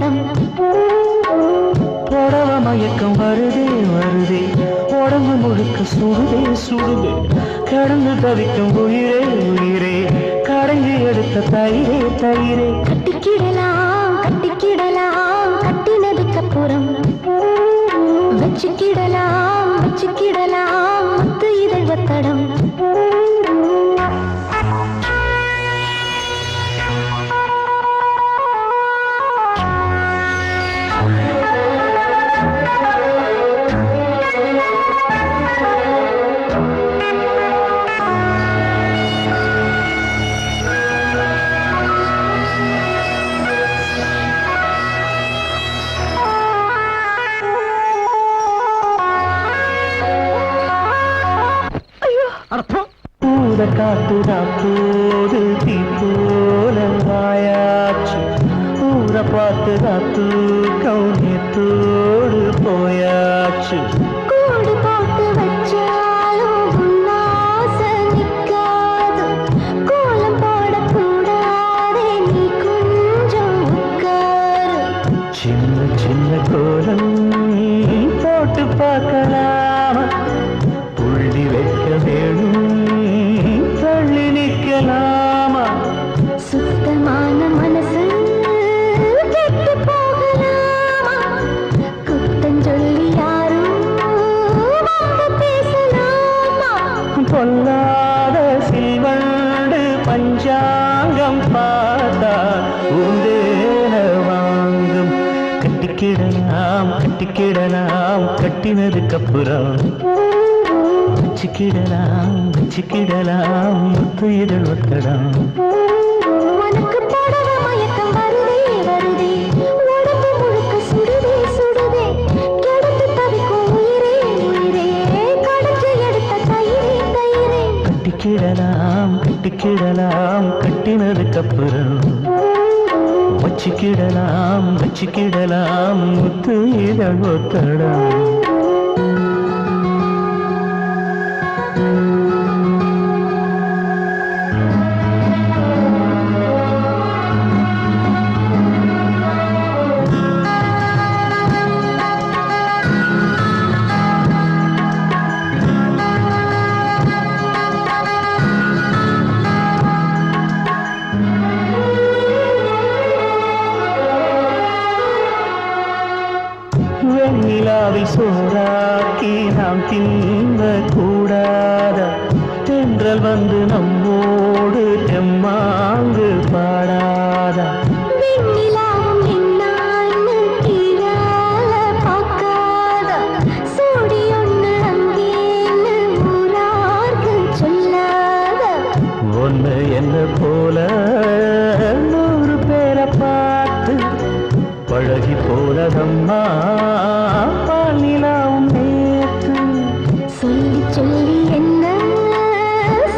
ஒத்தடம் புடவ மயக்கம் வருதே வருதே உடம்பு முழுக்க சுடுதே சுடுதே கடந்து தவிக்கும் உயிரே உயிரே கடைஞ்சி எடுத்த தயிரே தயிரே கட்டிக்கிடலாம் கட்டிக்கிடலாம் கட்டினதுக்கப்புறம் வச்சுக்கிடலாம் வச்சுக்கிடலாம் முத்து இதழ் ஒத்தடம் காத்துதா போது தீ போல வாயாச்சு ஊர பார்த்துதா தூக்கம் நேத்தோடு போயாச்சு கூடு போட்டு வச்சாலும் உன்னாசை நிக்காது கோலம் போடக்கூடாதே நீ கொஞ்சம் உட்காரு சின்ன சின்ன கோலம் போட்டு பார்க்கலாமா புள்ளி வைக்க வேணும் தள்ளி நிற்கலாமா சுத்தமான மனசு கெட்டு போகலாமா குத்தம் சொல்லி யாரும் வாங்க பேசலாமா பொல்லாத சில்வண்டு பஞ்சாங்கம் பார்த்தா உந்தேன வாங்கும் கட்டிக்கிடலாம் கட்டிக்கிடலாம் கட்டினதுக்கப்புறம் வச்சுக்கிடலாம் வச்சுக்கிடலாம் முத்து இதழ் ஒத்தடம் உனக்கு புடவ மயக்கம் வருதே வருதே உடம்பு முழுக்க சுடுதே சுடுதே கிடந்து தவிக்கும் உயிரே உயிரே கடைஞ்சி எடுத்த தயிரே தயிரே கட்டிக்கிடலாம் கட்டிக்கிடலாம் கட்டினதுக்கப்புறம் வச்சுக்கிடலாம் வச்சுக்கிடலாம் முத்து இதழ் ஒத்தடம் வெண்ணிலாவை சோறாக்கி நாம் தின்ன கூடாத தென்றல் வந்து நம்மோடு எம்மாங்கு பாடாத வெண்ணிலாவும் என்னான்னு கீழால பார்க்காத சூடி ஒண்ணு அங்கேன்னு ஊரார்க்கு சொல்லாத ஒன்று என்ன போல 100 பேரை பார்த்து பழகி போனதம்மா பாலிலாவும் நேற்று சொல்லி சொல்லி என்ன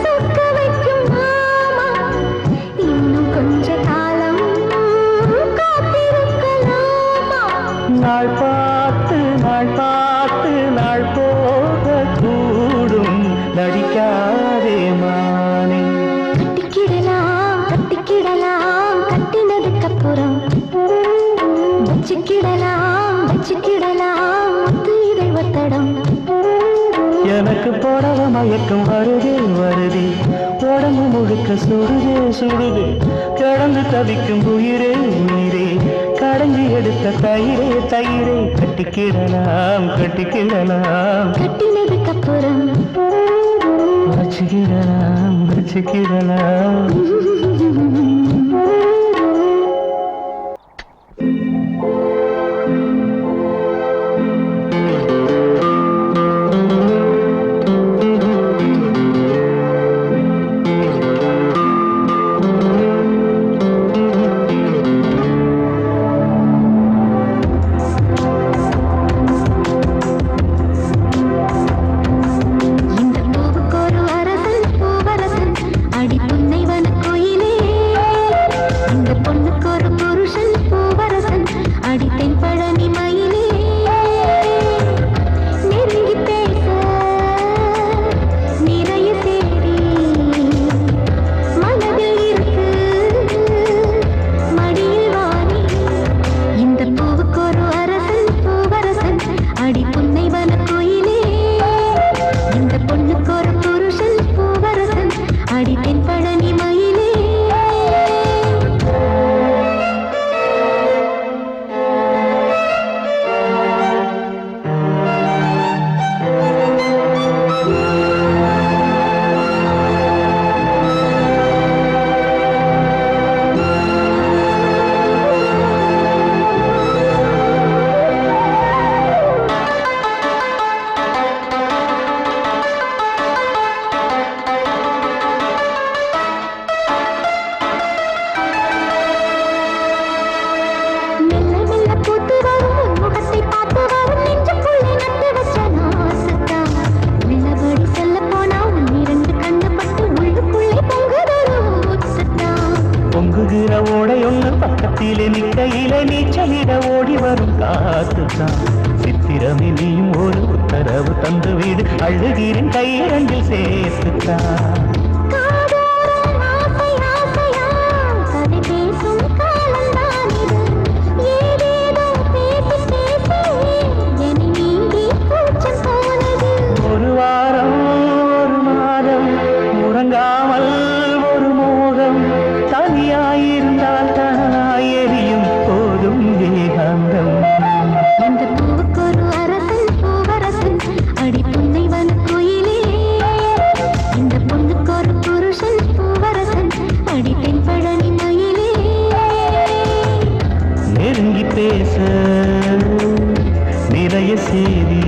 சொக்க வைக்கும் மாமா இன்னும் கொஞ்ச காலம் காத்திருக்கலாமா நாள் பார்த்து நாள் பார்த்து நாள் போக கூடும் நடிக்காதே மானே கட்டிக்கிடலாம் கட்டிக்கிடலாம் கட்டினதுக்கப்புறம் வச்சுக்கிடலாம் வச்சுக்கிடலாம் முத்து இதழ் ஒத்தடம் எனக்கு புடவ மயக்கம் வருதே வருதே உடம்பு முழுக்க சுடுதே சுடுதே கிடந்து தவிக்கும் உயிரே உயிரே கடைஞ்சி எடுத்த தயிரே தயிரே கட்டிக்கிடலாம் கட்டிக்கிடலாம் கட்டினதுக்கப்புறம் வச்சுக்கிடலாம் வச்சுக்கிடலாம் இந்த பூவுக்கு ஒரு அரசன் பூவரசன் அடி புன்னை வனக்கோயில் முட்டையிட ஓடி வரும் காத்துத்தான். சித்திரமே நீயும் ஒரு உத்தரவு தந்து வீடு, அழுகிறேன் கையிரண்டில் சேர்த்துத்தான். ஒரு வாரம் ஒரு மாதம் உறங்காமல் ஒரு மோகம், தனியாயிருந்தால் தனாய் எரியும் போதும் ஏகாந்தம். இந்த பூவுக்கொரு அரசன் பூவரசன் அடி புன்னைவன் கோயிலே. இந்த பொண்ணுக்கொரு புருஷன் பூவரசன் அடி தென்பழனி மயிலே. நெருங்கி பேச நிறைய செய்தி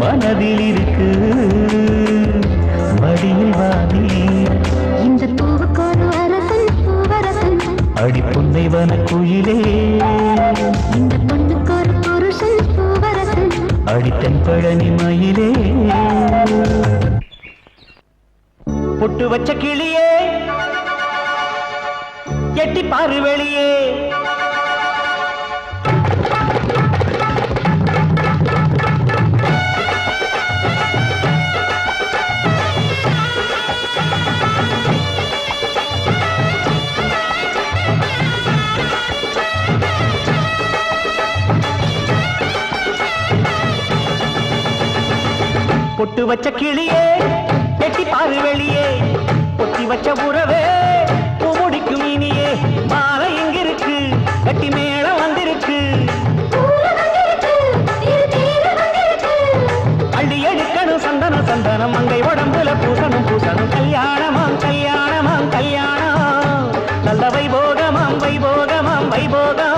மனதில் இருக்கு, மடியில் வாதி. இந்த பூவுக்கொரு அரசன் பூவரசன் அடி புன்னைவன குயிலே. இந்த பொண்ணுக்கொரு புருஷன் பூவரசன் அடி தென்பழனி மயிலே. பொட்டு வச்ச கிளியே எட்டி பாரு வெளியே. பொட்டு வச்ச கிளியே எட்டி பாரு வெளியே. பொத்தி வச்ச உறவே பூ முடிக்கும் இனியே. மாலை எங்கிருக்கு கட்டி மேளம் வந்திருக்கு. அள்ளி எடுக்கணும் சந்தன சந்தனம், மங்கை உடம்புல பூசணும் பூசணும். கல்யாணமாம் கல்யாணமாம் கல்யாணம், நல்ல வைபோகமாம் வைபோகமாம் வைபோகம்.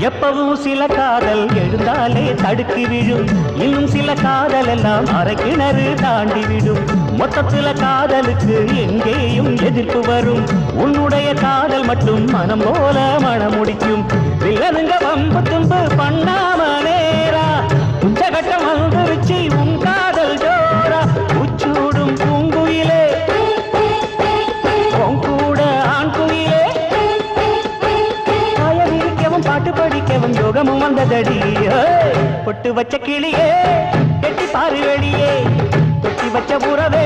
எப்பவும் சில காதல் எழுந்தாலே தடுக்கி விழும், இன்னும் சில காதல் எல்லாம் அரை கிணறு தாண்டி விடும். மொத்தத்துல காதலுக்கு எங்கேயும் எதிர்ப்பு வரும், உன்னுடைய காதல் மட்டும் மனம் போல மனம் முடிக்கும். வில்லனுங்க வம்பு தும்பு பண்ணாம நேரா, உச்சகட்டம் வந்துருச்சு உன் காதல் ஜோரா. உச்சூடும் பூங்குயிலே உன் கூட ஆண் குயிலே, பாட்டு படிக்கவும் யோகமும் வந்ததடி. பொட்டு வச்ச கிளியே கெட்டி பாரு வெளியே. தொட்டி வச்ச உறவே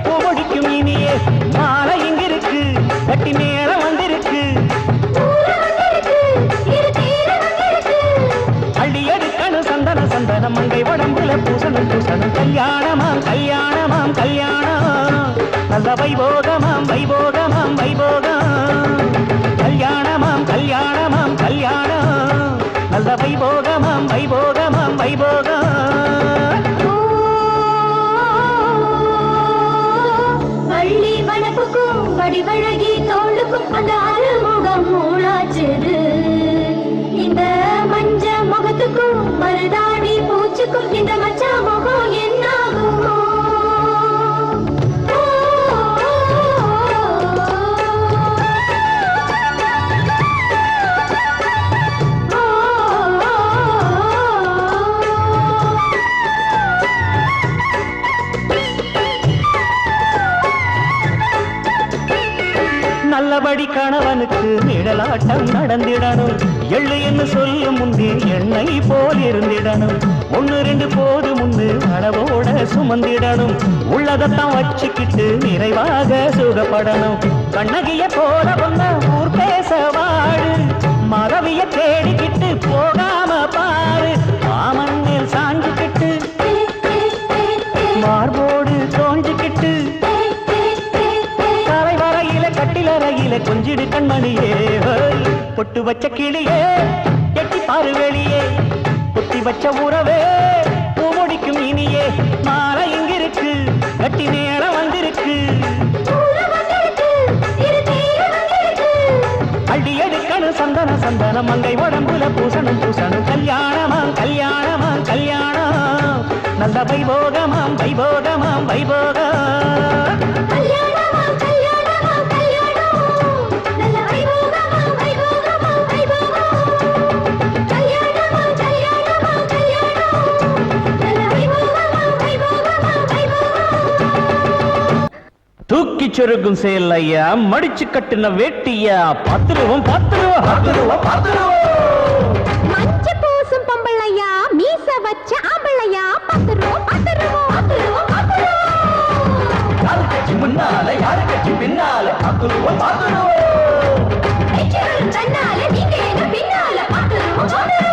பூ முடிக்கும் இனியே. மாலை இங்கிருக்கு கட்டி மேளம் வந்திருக்கு. அள்ளி எடுக்கணும் சந்தன சந்தனம், மங்கை உடம்புல பூசணும் பூசணும். கல்யாணமாம் கல்யாணமாம் கல்யாணம், நல்ல வைபோகமாம் வைபோகமாம் வைபோகம். கல்யாணமாம் கல்யாணமாம் கல்யாணம், நல்ல வைபோகமாம் வைபோகமாம் வைபோகம். வள்ளி வனப்புக்கும் வடிவழகி தோளுக்கும் அந்த அருமுகம் மூளாச்சுது. இந்த மஞ்ச முகத்துக்கும் மருதாணி பூச்சுக்கும் இந்த மச்ச முகம் என்னாகுமோ? நல்லபடி கணவனுக்கு நிழலாட்டம் நடந்திடணும். எள்ளு என்று சொல்லும் முன்னே எண்ணெய் போல் இருந்திடணும். ஒன்னு ரெண்டு போது முன்னு அளவோட சுமந்திடணும். உள்ளதத்தான் வச்சுக்கிட்டு நிறைவாக சுகப்படணும். கண்ணகிய போல ஒன்ன ஊர் பேச வாழு, மறவிய தேடிக்கிட்டு போகாம பாரு. மாமண்ணில் சாஞ்சுக்கிட்டு மார்போடு தோஞ்சுக்கிட்டு கட்டிலறையில கொஞ்சி கொஞ்சிடு கண்மணியே ஹோய். பொட்டு வச்ச கிளியே எட்டி பாரு வெளியே பொத்தி வச்ச உறவே பூமொடிக்கும் இனியே மாலை இங்கிருக்கு கட்டி நேரம் வந்திருக்கு அடி எடுக்கணும் சந்தன சந்தனம் மங்கை உடம்புல பூசணும் பூசணும் கல்யாணமாம் கல்யாணமாம் கல்யாணம் நல்ல வைபோகமாம் வைபோகமாம் வைபோகம் தூக்கி சொருகும் செயல் ஐயா மடிச்சு கட்டுன வேட்டியா பாத்துருவோம் பாத்துருவோம் பாத்துருவோம் பாத்துருவோம் மஞ்ச பூசும் பொம்பளையா மீச வச்ச ஆம்பளையா பாத்துருவோம் பாத்துருவோம் பாத்துருவோம் பாத்துருவோம் யாரு கட்சி முன்னால யாரு கட்சி பின்னால பாத்துருவோம் பாத்துருவோம் தன்னால நீங்க எங்க பின்னால பாத்துருவோம் பாத்துருவோம்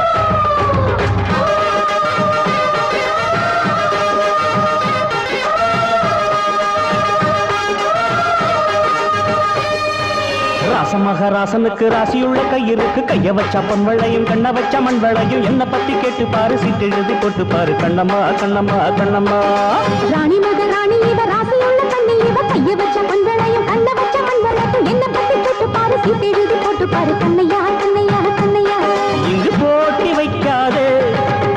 ராசமகராசனுக்கு ராசியுள்ள கையிருக்கு கைய வச்ச பொன் வெள்ளையும் கண்ண வச்ச மண் வெள்ளையும் என்ன பத்தி கேட்டு பாரு சீட்டு எழுதி போட்டு பாரு கண்ணம்மா கண்ணம்மா கண்ணம்மா ராணி மக ராணி இவ ராசியுள்ள கண்ணி இவ கைய வச்ச பொன் வெள்ளையும் கண்ண வச்ச மண் வெள்ளையும் என்ன பத்தி கேட்டு பாரு சீட்டு எழுதி போட்டு பாரு கண்ணையா கண்ணையா கண்ணையா இங்கு போட்டி வைக்காதே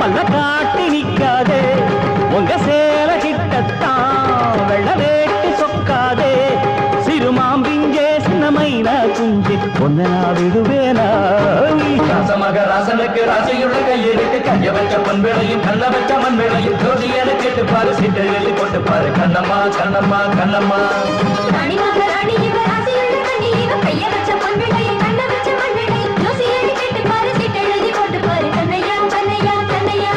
பல்ல காட்டி நிக்காதே உங்க சேல கிட்டத்தான் வெள்ள வேட்டு சொக்காதே சிறுமாம்பிஞ்சே சின்னமைனா குஞ்சு ஒன்ன நான் விடுவேனா ராசமகராசனுக்கு ராசியுள்ள கையிருக்கு கைய வச்ச பொன் வேளையும் கண்ண வச்ச மண் வேளையும் ஜோதியனை கேட்டு பாரு சீட்டை எழுதி போட்டு பாரு கண்ணம்மா கண்ணம்மா கண்ணம்மா ராணி மக ராணி இவ ராசியுள்ள கண்ணி இவ கைய வச்ச பொன் வெள்ளையும் கண்ண வச்ச மண் வெள்ளையும் ஜோசியனை கேட்டு பாரு சீட்டு எழுதி போட்டு பாரு கண்ணையா கண்ணையா கண்ணையா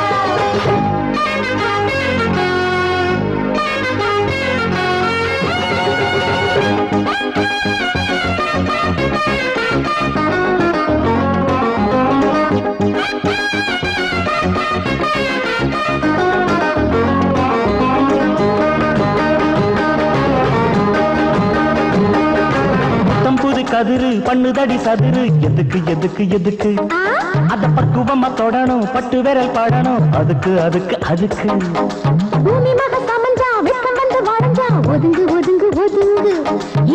கதிரு பண்ணுதடி சதுரு எதுக்கு எதுக்கு எதுக்கு அத பக்குவமா தொடணும் பட்டு விரல் பாடணும் அதுக்கு அதுக்கு அதுக்கு பூமி மக சமஞ்சா வெக்கம் வந்து வரைஞ்சா ஒதுங்கு ஒதுங்கு ஒதுங்கு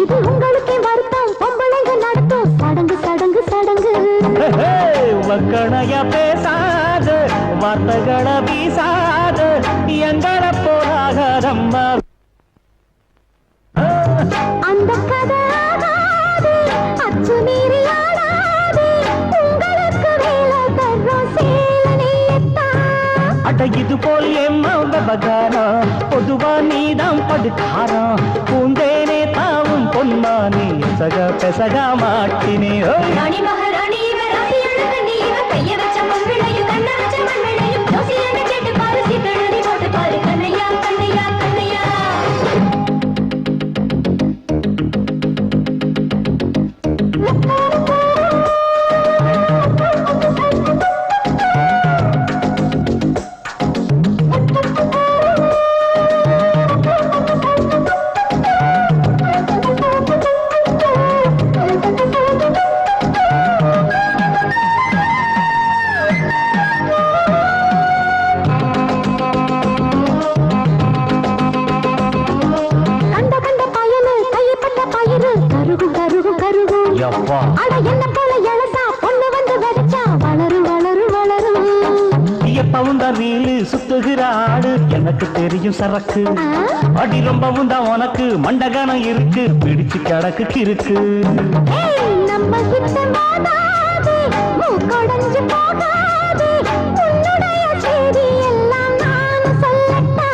இது உங்களுக்கே வருத்தம் பொம்பளைங்க நடத்தும் சடங்கு சடங்கு சடங்கு மக்களையா பேசாது வார்த்தைகளை வீசாது எங்களை போராகரம்மா அந்த கதை ஆகாது அச்சு மீறி ஆடாது உங்களுக்கு வேலை தர்றோம் சேலனையத்தான் அட இது போல் எம்மா விவகாரம் பொதுவா நீதான் படுக்காரம் பூந்தேனே தாவும் பொன்மானே சக பெசகா மாட்டினே ராணி மகாராணி இவ ராசியுள்ள கண்ணி இவ கைய வச்ச பொன் வெள்ளையும் கண்ண வச்ச மண் வெள்ளையும் ஜோசியனை கேட்டு பாரு சீட்டு எழுதி போட்டு பாரு கண்ணையா கண்ணையா கண்ணையா அட என்ன போல எழசா பொண்ணு வந்து வெடிச்சா வளரும் வளரும் வளரும் எப்பவும் தான் ரீலு சுத்துகிற ஆடு எனக்கு தெரியும் சரக்கு அடி ரொம்பவும் தான் உனக்கு மண்டகனம் இருக்கு பிடிச்சு கிடக்கு இருக்கு நம்ம கிட்ட மோதாது மூக்கொடைஞ்சு போகாது உன்னுடைய செய்தி எல்லாம் நான் சொல்லட்டா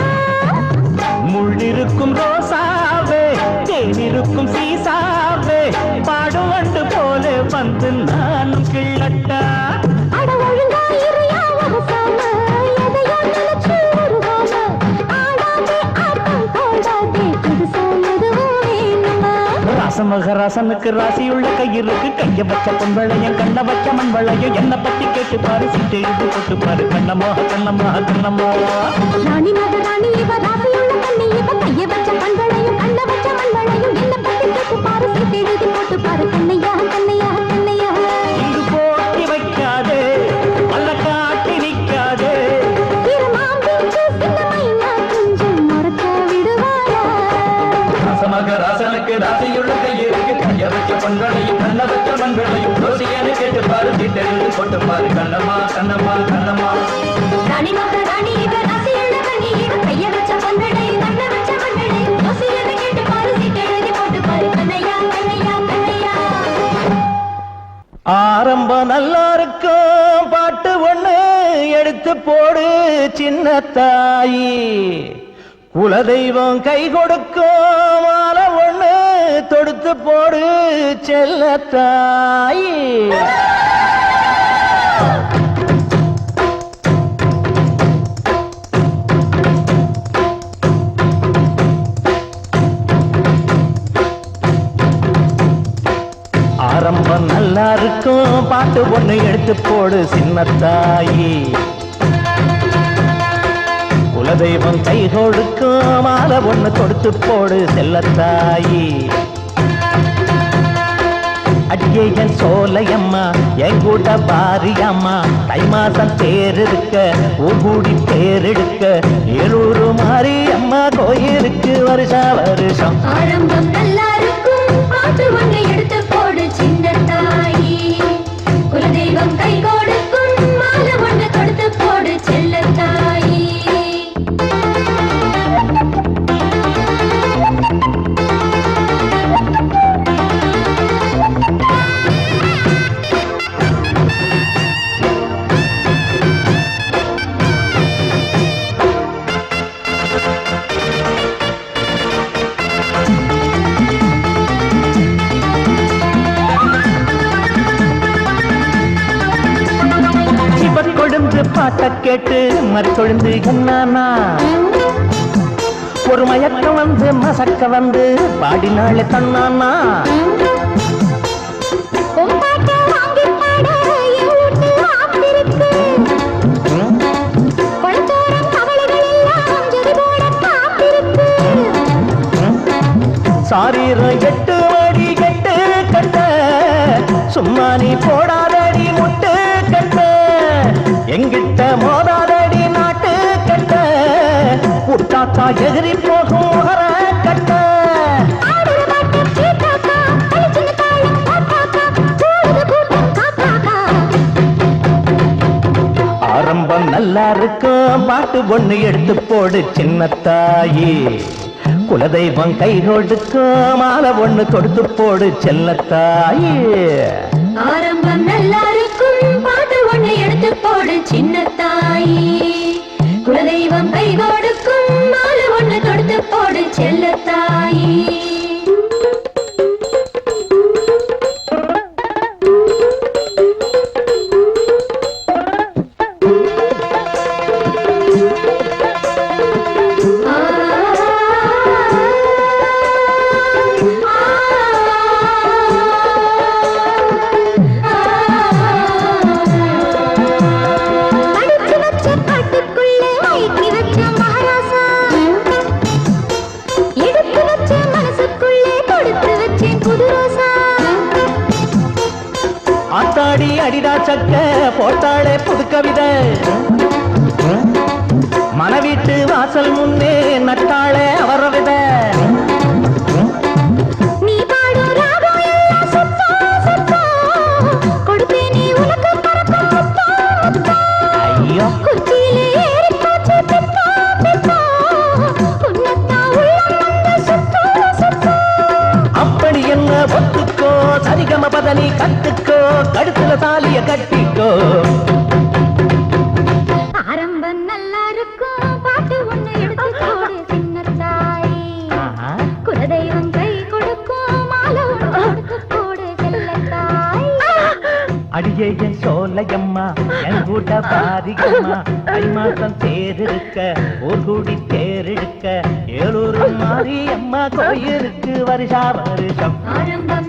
முள்ளிருக்கும் ரோசாவே தேனிருக்கும் சீசாவே பாடுவண்டு போல வந்து நானும் கிள்ளட்டா அட ஒழுங்கா இருயா அவசாம எதையோ நினைச்சு உருவாம ஆடாதே ஆட்டம் போடாதே புதுசா எதுவும் வேணுமா ராசமகராசனுக்கு ராசியுள்ள கையிருக்கு கைய வச்ச பொன் வெள்ளையும் கண்ண வச்ச மண் வெள்ளையும் என்ன பத்தி கேட்டு பாரு சீட்டு எழுதி போட்டு பாரு கண்ணம்மா கண்ணம்மா கண்ணம்மா ராணி மக ராணி இவ ராசியுள்ள கண்ணி இவ கைய வச்ச பொன் வெள்ளையும் கண்ண வச்ச மண் வெள்ளையும் என்ன பத்தி கேட்டு பாரு சீட்டு எழுதி போட்டு பாரு கண்ணையா பண்புகளையும் யோசியன்னு கேட்டு பாரு திட்டெழுதி போட்டு பாரு கண்ணம்மா கண்ணம்மா கண்ணம்மா ராணி மக ராணி இவ ராசியுள்ள கனி இவ கைய வச்ச பொங்கடை கண்ண வச்ச மண்ணடை யோசியன்னு கேட்டு பாரு திட்டெழுதி போட்டு பாரு கண்ணையா கண்ணையா கண்ணையா ஆரம்பம் நல்லா இருக்கும் பாட்டு ஒண்ணு எடுத்து போடு சின்ன தாயி குலதெய்வம் கை கொடுக்கும் மாலை ஒண்ணு தொடுத்து போடு செல்ல தாயி ஆரம்பம் நல்லா இருக்கும் பாட்டு ஒண்ணு எடுத்து போடு சின்ன தாயி குலதெய்வம் கை கொடுக்கும் மாலை ஒண்ணு கொடுத்து போடு செல்லத்தாயி அடியே என் சோலையம்மா என் கூட பாரியம்மா தை மாசம் தேர் எடுக்க ஊர்கூடி தேர் எடுக்க ஏலூரு மாறி அம்மா கோயிலுக்கு வருஷா வருஷம் ஆரம்பம் நல்லா இருக்கும் பாட்டு ஒண்ணு எடுத்து போடு சின்ன தாயி குலதெய்வம் கை கொடுக்கும் மாலை ஒண்ணு கொடுத்து போடு செல்ல தாயி பாட்ட கேட்டு மறுத்தொழுந்து என்னானா ஒரு மயக்கம் வந்து மசக்க வந்து பாடினாள் தன்னானா சாரீரம் எட்டு அடி கட்டு கட்ட சும்மா நீ போடாதடி முட்டு கட்ட எங்கிட்ட மோதாதடி நாட்டு கட்ட புட்டாக்கா எதிரி போகும் முகர கட்ட ஆரம்பம் நல்லா இருக்கும் பாட்டு ஒண்ணு எடுத்து போடு சின்ன தாயி குலதெய்வம் கை கொடுக்கும் மாலை ஒண்ணு கொடுத்து போடு செல்லத்தாயி ஆரம்பம் நல்லா இருக்கும் பாட்டு ஒண்ணு எடுத்து போடு சின்ன தாயி குலதெய்வம் கை கொடுக்கும் மாலை ஒண்ணு கொடுத்து போடு செல்ல தாயி ஆத்தாடி அடிடா சக்க போட்டாளே புது கவிதை மனவீட்டு வாசல் முன்னே நட்டாளே அவர வித நீ பாடும் ராகம் எல்லாம் சத்தா சத்தா கொடுப்பேனே உனக்கு பறக்கும் முத்தா முத்தா ஐயோ குச்சியிலே ஏறி போச்சு பித்தா பித்தா உன்னத்தா உள்ளம் வந்து சுத்தா சுத்தா அப்படி என்ன ஒத்துக்கோ சரிகம பதனி கத்துக்கோ கடுத்துல தாலிய கட்டிக்கோ ஆரம்பம் நல்லா இருக்கும் பாட்டு ஒண்ணு எடுத்து போடு சின்ன தாயி குலதெய்வம் கை கொடுக்கும் மாலை ஒண்ணு கொடுத்து போடு செல்ல தாயி அடியே என் சோலையம்மா என் கூட பாரிகம்மா தை மாசம் தேர்க்க ஒரு கூடி தேரெடுக்க ஏலூர் மாறி அம்மா கோயிலுக்கு வருஷா வருஷம் ஆரம்பம்